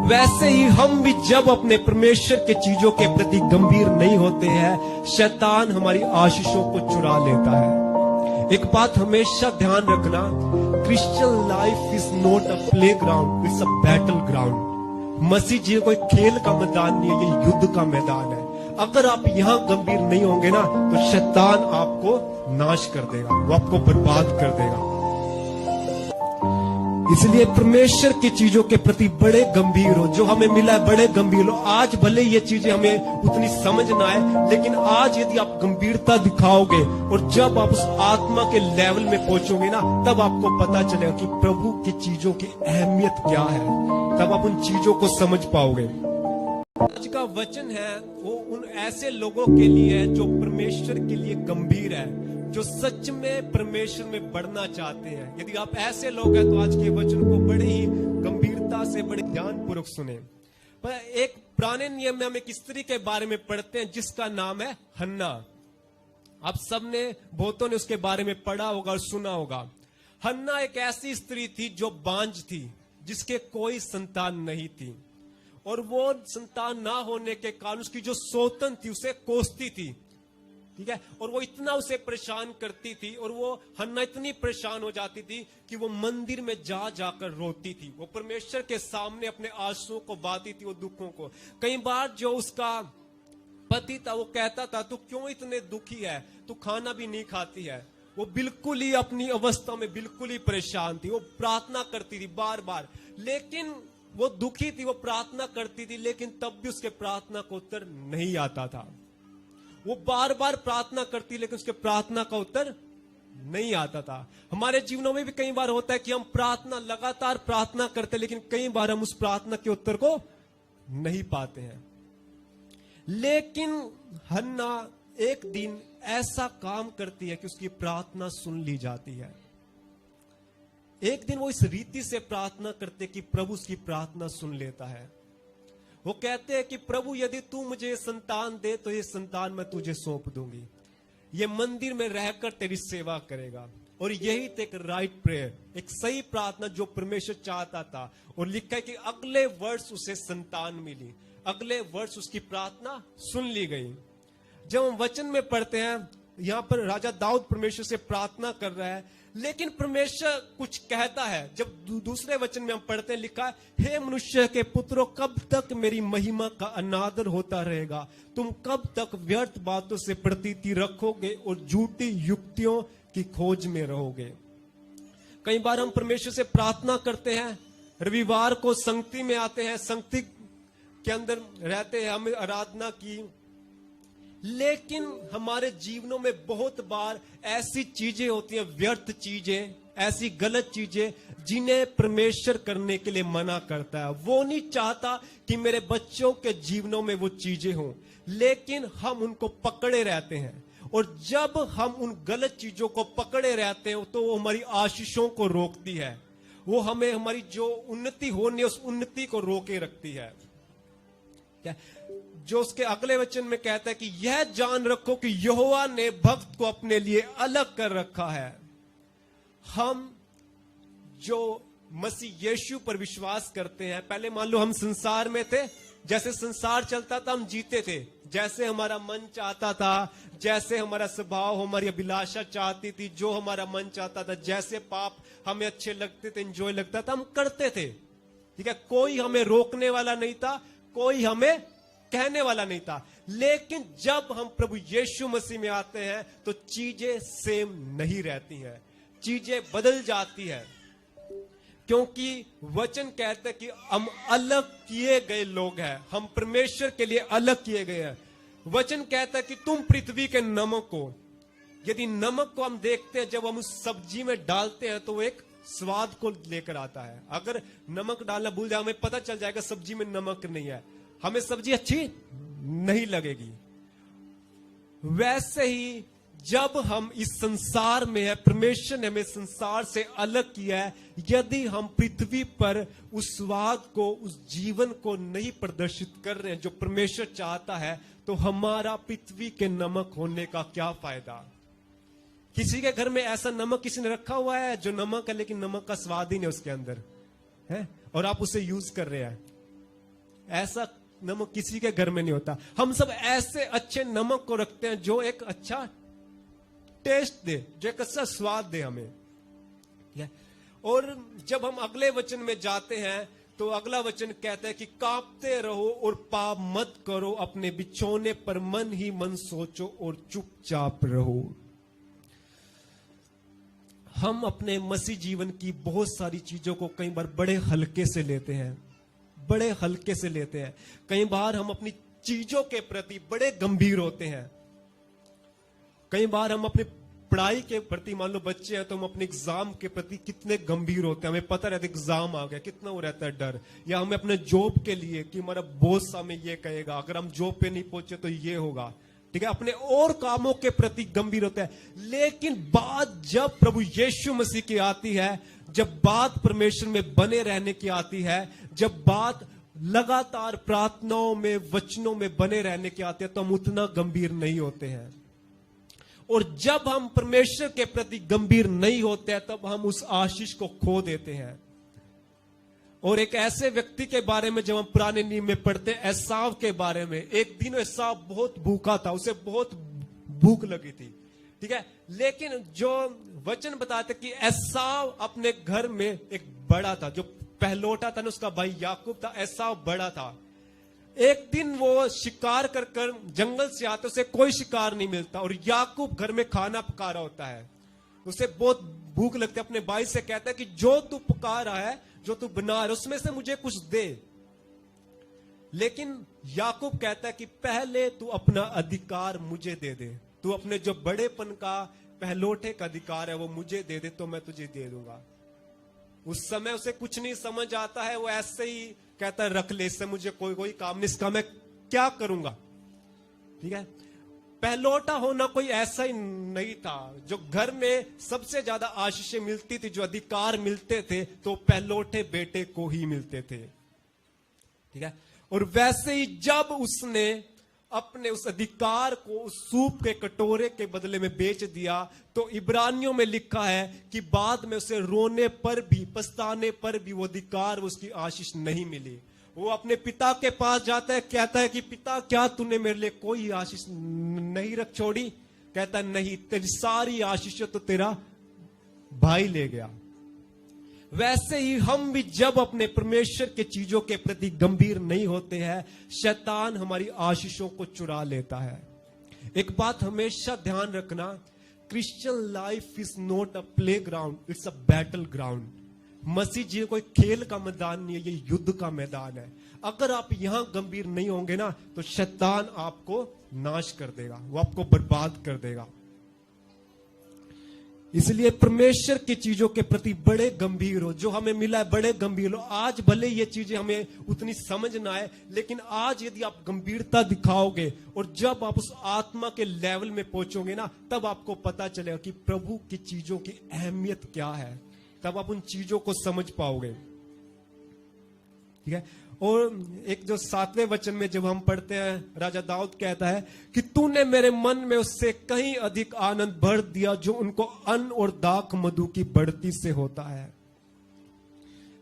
वैसे ही हम भी जब अपने परमेश्वर के चीजों के प्रति गंभीर नहीं होते हैं, शैतान हमारी आशीषों को चुरा लेता है। एक बात हमेशा ध्यान रखना, Christian life is not a playground, it's a battleground. मसीह जी कोई खेल का मैदान नहीं है, ये युद्ध का मैदान है। अगर आप यहां गंभीर नहीं होंगे ना, तो शैतान आपको नाश कर देगा, वो आपको बर्बाद कर देगा। इसलिए परमेश्वर की चीजों के प्रति बड़े गंभीर हो, जो हमें मिला है बड़े गंभीर हो। आज भले ये चीजें हमें उतनी समझ ना आए, लेकिन आज यदि आप गंभीरता दिखाओगे और जब आप उस आत्मा के लेवल में पहुंचोगे ना, तब आपको पता चलेगा कि प्रभु की चीजों की अहमियत क्या है, तब आप उन चीजों को समझ पाओगे। आज का वचन है वो उन ऐसे लोगों के लिए है जो परमेश्वर के लिए गंभीर है, जो सच में परमेश्वर में बढ़ना चाहते हैं। यदि आप ऐसे लोग हैं तो आज के वचन को बड़े ही गंभीरता से, बड़े ध्यानपूर्वक सुने। पर एक पुराने नियम में हम एक स्त्री के बारे में पढ़ते हैं जिसका नाम है हन्ना। आप सबने, बहुतों ने उसके बारे में पढ़ा होगा और सुना होगा। हन्ना एक ऐसी स्त्री थी जो बांझ थी, जिसके कोई संतान नहीं थी, और वो संतान ना होने के कारण उसकी जो सौतन थी उसे कोसती थी, ठीक है। और वो इतना उसे परेशान करती थी, और वो हन्ना इतनी परेशान हो जाती थी कि वो मंदिर में जा जाकर रोती थी। वो परमेश्वर के सामने अपने आंसुओं को बांटती थी, वो दुखों को। कई बार जो उसका पति था वो कहता था, तू क्यों इतने दुखी है, तू खाना भी नहीं खाती है। वो बिल्कुल ही अपनी अवस्था में बिल्कुल ही परेशान थी। वो प्रार्थना करती थी बार बार, लेकिन वो दुखी थी, वो प्रार्थना करती थी, लेकिन तब भी उसके प्रार्थना का उत्तर नहीं आता था। वो बार बार प्रार्थना करती, लेकिन उसके प्रार्थना का उत्तर नहीं आता था। हमारे जीवनों में भी कई बार होता है कि हम प्रार्थना, लगातार प्रार्थना करते, लेकिन कई बार हम उस प्रार्थना के उत्तर को नहीं पाते हैं। लेकिन हन्ना एक दिन ऐसा काम करती है कि उसकी प्रार्थना सुन ली जाती है। एक दिन वो इस रीति से प्रार्थना करते कि प्रभु उसकी प्रार्थना सुन लेता है। वो कहते हैं कि प्रभु यदि तू मुझे संतान दे तो ये संतान मैं तुझे सौंप दूंगी, ये मंदिर में रहकर तेरी सेवा करेगा। और यही थे एक राइट प्रेयर, एक सही प्रार्थना जो परमेश्वर चाहता था। और लिखा है कि अगले वर्ष उसे संतान मिली, अगले वर्ष उसकी प्रार्थना सुन ली गई। जब हम वचन में पढ़ते हैं, यहां पर राजा दाऊद परमेश्वर से प्रार्थना कर रहा है, लेकिन परमेश्वर कुछ कहता है। जब दूसरे वचन में हम पढ़ते हैं, लिखा है, हे मनुष्य के पुत्रों, कब तक मेरी महिमा का अनादर होता रहेगा? तुम कब तक व्यर्थ बातों से प्रतीति रखोगे और झूठी युक्तियों की खोज में रहोगे? कई बार हम परमेश्वर से प्रार्थना करते हैं, रविवार को संगति में आते हैं, संगति के अंदर रहते हैं, हमें आराधना की, लेकिन हमारे जीवनों में बहुत बार ऐसी चीजें होती हैं, व्यर्थ चीजें, ऐसी गलत चीजें जिन्हें परमेश्वर करने के लिए मना करता है। वो नहीं चाहता कि मेरे बच्चों के जीवनों में वो चीजें हों, लेकिन हम उनको पकड़े रहते हैं। और जब हम उन गलत चीजों को पकड़े रहते हैं तो वो हमारी आशीषों को रोकती है, वो हमें हमारी जो उन्नति होनी है उस उन्नति को रोके रखती है। क्या जो उसके अगले वचन में कहता है कि यह जान रखो कि यहोवा ने भक्त को अपने लिए अलग कर रखा है। हम जो मसीह यीशु पर विश्वास करते हैं, पहले मान लो हम संसार में थे, जैसे संसार चलता था हम जीते थे, जैसे हमारा मन चाहता था, जैसे हमारा स्वभाव, हमारी अभिलाषा चाहती थी, जो हमारा मन चाहता था, जैसे पाप हमें अच्छे लगते थे, एंजॉय लगता था, हम करते थे, ठीक है। कोई हमें रोकने वाला नहीं था, कोई हमें कहने वाला नहीं था। लेकिन जब हम प्रभु यीशु मसीह में आते हैं तो चीजें सेम नहीं रहती हैं, चीजें बदल जाती है, क्योंकि वचन कहता है कि हम अलग किए गए लोग हैं, हम परमेश्वर के लिए अलग किए गए हैं। वचन कहता है कि तुम पृथ्वी के नमक हो। यदि नमक को हम देखते हैं, जब हम उस सब्जी में डालते हैं तो वो एक स्वाद को लेकर आता है। अगर नमक डालना भूल जाए, हमें पता चल जाएगा सब्जी में नमक नहीं है, हमें सब्जी अच्छी नहीं लगेगी। वैसे ही जब हम इस संसार में है, परमेश्वर ने हमें संसार से अलग किया है। यदि हम पृथ्वी पर उस स्वाद को, उस जीवन को नहीं प्रदर्शित कर रहे हैं जो परमेश्वर चाहता है, तो हमारा पृथ्वी के नमक होने का क्या फायदा? किसी के घर में ऐसा नमक किसी ने रखा हुआ है जो नमक है, लेकिन नमक का स्वाद ही नहीं उसके अंदर है, और आप उसे यूज कर रहे हैं, ऐसा नमक किसी के घर में नहीं होता। हम सब ऐसे अच्छे नमक को रखते हैं जो एक अच्छा टेस्ट दे, जो एक अच्छा स्वाद दे हमें। और जब हम अगले वचन में जाते हैं तो अगला वचन कहता है कि कांपते रहो और पाप मत करो, अपने बिछौने पर मन ही मन सोचो और चुपचाप रहो। हम अपने मसीह जीवन की बहुत सारी चीजों को कई बार बड़े हल्के से लेते हैं, बड़े हल्के से लेते हैं। कई बार हम अपनी चीजों के प्रति बड़े गंभीर होते हैं। कई बार हम अपनी पढ़ाई के प्रति, मान लो बच्चे हैं तो हम अपने एग्जाम के प्रति कितने गंभीर होते हैं। हमें पता रहता है एग्जाम आ गया, कितना वो रहता है डर। या हमें अपने जॉब के लिए कि हमारा बॉस हमें ये कहेगा, अगर हम जॉब पे नहीं पहुंचे तो ये होगा, ठीक है। अपने और कामों के प्रति गंभीर होते हैं। लेकिन बात जब प्रभु यीशु मसीह की आती है, जब बात परमेश्वर में बने रहने की आती है, जब बात लगातार प्रार्थनाओं में, वचनों में बने रहने की आती है, तो हम उतना गंभीर नहीं होते हैं। और जब हम परमेश्वर के प्रति गंभीर नहीं होते हैं, तब हम उस आशीष को खो देते हैं। और एक ऐसे व्यक्ति के बारे में जब हम पुराने नियम में पढ़ते हैं, एसाव के बारे में, एक दिन एसाव बहुत भूखा था, उसे बहुत भूख लगी थी, ठीक है। लेकिन जो वचन बताते कि एसाव अपने घर में एक बड़ा था, जो पहलोटा था ना, उसका भाई याकूब था, एसाव बड़ा था। एक दिन वो शिकार कर कर जंगल से आते, उसे कोई शिकार नहीं मिलता और याकूब घर में खाना पका रहा होता है। उसे बहुत भूख लगती है, अपने भाई से कहता है कि जो तू पका रहा है, जो तू बना रहा है, उसमें से मुझे कुछ दे। लेकिन याकूब कहता है कि पहले तू अपना अधिकार मुझे दे दे, तू अपने जो बड़ेपन का पहलोठे का अधिकार है वो मुझे दे दे, तो मैं तुझे दे दूंगा। उस समय उसे कुछ नहीं समझ आता है, वो ऐसे ही कहता है रख ले, इससे मुझे कोई काम नहीं, इसका मैं क्या करूंगा, ठीक है। पहलोटा होना कोई ऐसा ही नहीं था। जो घर में सबसे ज्यादा आशीषें मिलती थी, जो अधिकार मिलते थे, तो पहलोटे बेटे को ही मिलते थे, ठीक है। और वैसे ही जब उसने अपने उस अधिकार को उस सूप के कटोरे के बदले में बेच दिया, तो इब्रानियों में लिखा है कि बाद में उसे रोने पर भी, पछताने पर भी वो अधिकार, उसकी आशीष नहीं मिली। वो अपने पिता के पास जाता है, कहता है कि पिता क्या तूने मेरे लिए कोई आशीष नहीं रख छोड़ी? कहता है नहीं, तेरी सारी आशीष तो तेरा भाई ले गया। वैसे ही हम भी जब अपने परमेश्वर के चीजों के प्रति गंभीर नहीं होते हैं, शैतान हमारी आशीषों को चुरा लेता है। एक बात हमेशा ध्यान रखना, Christian life is not a playground, it's a battleground. मसीह जी कोई खेल का मैदान नहीं है, ये युद्ध का मैदान है। अगर आप यहां गंभीर नहीं होंगे ना, तो शैतान आपको नाश कर देगा, वो आपको बर्बाद कर देगा। इसलिए परमेश्वर की चीजों के प्रति बड़े गंभीर हो, जो हमें मिला है बड़े गंभीर हो। आज भले ये चीजें हमें उतनी समझ ना आए, लेकिन आज यदि आप गंभीरता दिखाओगे और जब आप उस आत्मा के लेवल में पहुंचोगे ना, तब आपको पता चलेगा कि प्रभु की चीजों की अहमियत क्या है, तब आप उन चीजों को समझ पाओगे, ठीक है। और एक जो 7वें वचन में जब हम पढ़ते हैं, राजा दाऊद कहता है कि तूने मेरे मन में उससे कहीं अधिक आनंद भर दिया, जो उनको अन्न और दाख मधु की बढ़ती से होता है।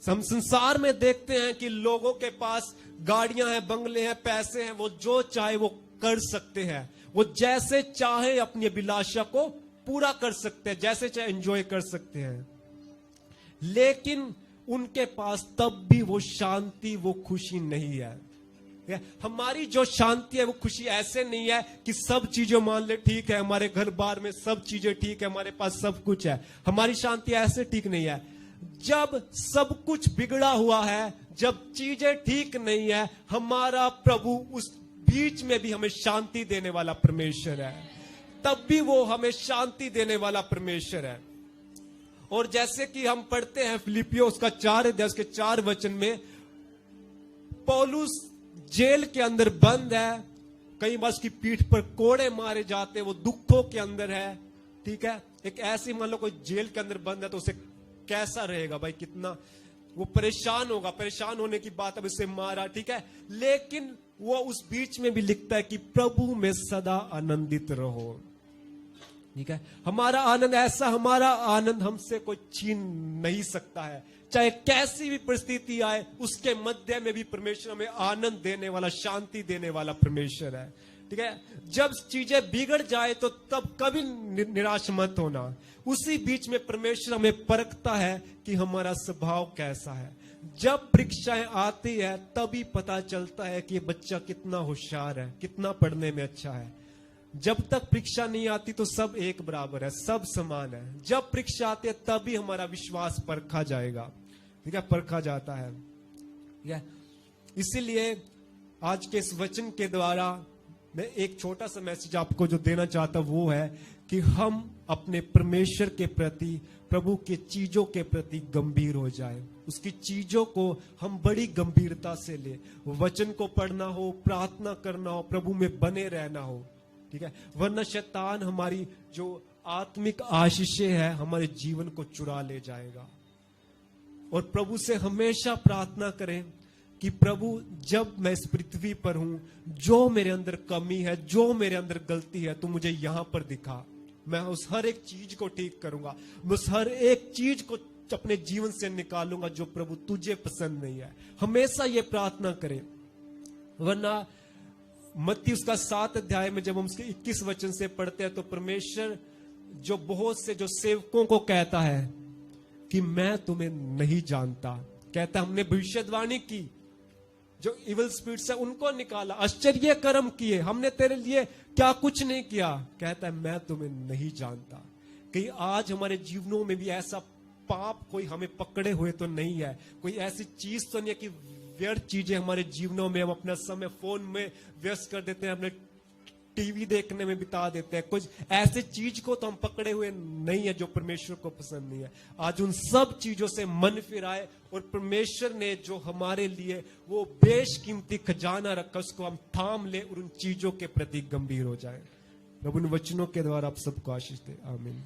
हम संसार में देखते हैं कि लोगों के पास गाड़ियां हैं, बंगले हैं, पैसे हैं, वो जो चाहे वो कर सकते हैं, वो जैसे चाहे अपनी अभिलाषा को पूरा कर सकते हैं, जैसे चाहे एंजॉय कर सकते हैं। लेकिन उनके पास तब भी वो शांति, वो खुशी नहीं है। हमारी जो शांति है, वो खुशी ऐसे नहीं है कि सब चीजें मान ले ठीक है, हमारे घर बार में सब चीजें ठीक है, हमारे पास सब कुछ है। हमारी शांति ऐसे ठीक नहीं है। जब सब कुछ बिगड़ा हुआ है, जब चीजें ठीक नहीं है, हमारा प्रभु उस बीच में भी हमें शांति देने वाला परमेश्वर है, तब भी वो हमें शांति देने वाला परमेश्वर है। और जैसे कि हम पढ़ते हैं फिलिपियों उसका 4 अध्याय के 4 वचन में, पौलुस जेल के अंदर बंद है, कई बार उसकी पीठ पर कोड़े मारे जाते, वो दुखों के अंदर है, ठीक है। एक ऐसी, मान लो कोई जेल के अंदर बंद है तो उसे कैसा रहेगा भाई, कितना वो परेशान होगा। परेशान होने की बात, अब इसे मारा, ठीक है। लेकिन वो उस बीच में भी लिखता है कि प्रभु में सदा आनंदित रहो। ठीक है। हमारा आनंद ऐसा, हमारा आनंद हमसे कोई छीन नहीं सकता है। चाहे कैसी भी परिस्थिति आए, उसके मध्य में भी परमेश्वर हमें आनंद देने वाला, शांति देने वाला परमेश्वर है। ठीक है। जब चीजें बिगड़ जाए तो तब कभी निराश मत होना। उसी बीच में परमेश्वर हमें परखता है कि हमारा स्वभाव कैसा है। जब परीक्षाएं आती है तभी पता चलता है कि ये बच्चा कितना होशियार है, कितना पढ़ने में अच्छा है। जब तक परीक्षा नहीं आती तो सब एक बराबर है, सब समान है। जब परीक्षा आती है तभी हमारा विश्वास परखा जाएगा। ठीक है, परखा जाता है। ठीक है। इसीलिए आज के इस वचन के द्वारा मैं एक छोटा सा मैसेज आपको जो देना चाहता वो है कि हम अपने परमेश्वर के प्रति, प्रभु के चीजों के प्रति गंभीर हो जाए। उसकी चीजों को हम बड़ी गंभीरता से ले। वचन को पढ़ना हो, प्रार्थना करना हो, प्रभु में बने रहना हो। ठीक है। वरना शैतान हमारी जो आत्मिक आशीषें है हमारे जीवन को चुरा ले जाएगा। और प्रभु से हमेशा प्रार्थना करें कि प्रभु जब मैं इस पृथ्वी पर हूं, जो मेरे अंदर कमी है, जो मेरे अंदर गलती है, तू मुझे यहां पर दिखा। मैं उस हर एक चीज को ठीक करूंगा। मैं उस हर एक चीज को अपने जीवन से निकालूंगा जो प्रभु तुझे पसंद नहीं है। हमेशा ये प्रार्थना करें। वरना मत्ती उसका 7 अध्याय में जब हम उसके 21 वचन से पढ़ते हैं तो परमेश्वर जो बहुत से जो सेवकों को कहता है कि मैं तुम्हें नहीं जानता। कहता हमने भविष्यवाणी की, जो इविल स्पिरिट्स है उनको निकाला, आश्चर्य कर्म किए, हमने तेरे लिए क्या कुछ नहीं किया। कहता है मैं तुम्हें नहीं जानता। कहीं आज हमारे जीवनों में भी ऐसा पाप कोई हमें पकड़े हुए तो नहीं है, कोई ऐसी चीज तो नहीं है कि व्यर्थ चीजें हमारे जीवनों में हम अपना समय फोन में व्यस्त कर देते हैं, अपने टीवी देखने में बिता देते हैं। कुछ ऐसे चीज को तो हम पकड़े हुए नहीं है जो परमेश्वर को पसंद नहीं है। आज उन सब चीजों से मन फिराए और परमेश्वर ने जो हमारे लिए वो बेशकीमती खजाना रखा उसको हम थाम ले और उन चीजों के प्रति गंभीर हो जाए। प्रभु इन वचनों के द्वारा आप सबको आशीष दे। आमीन।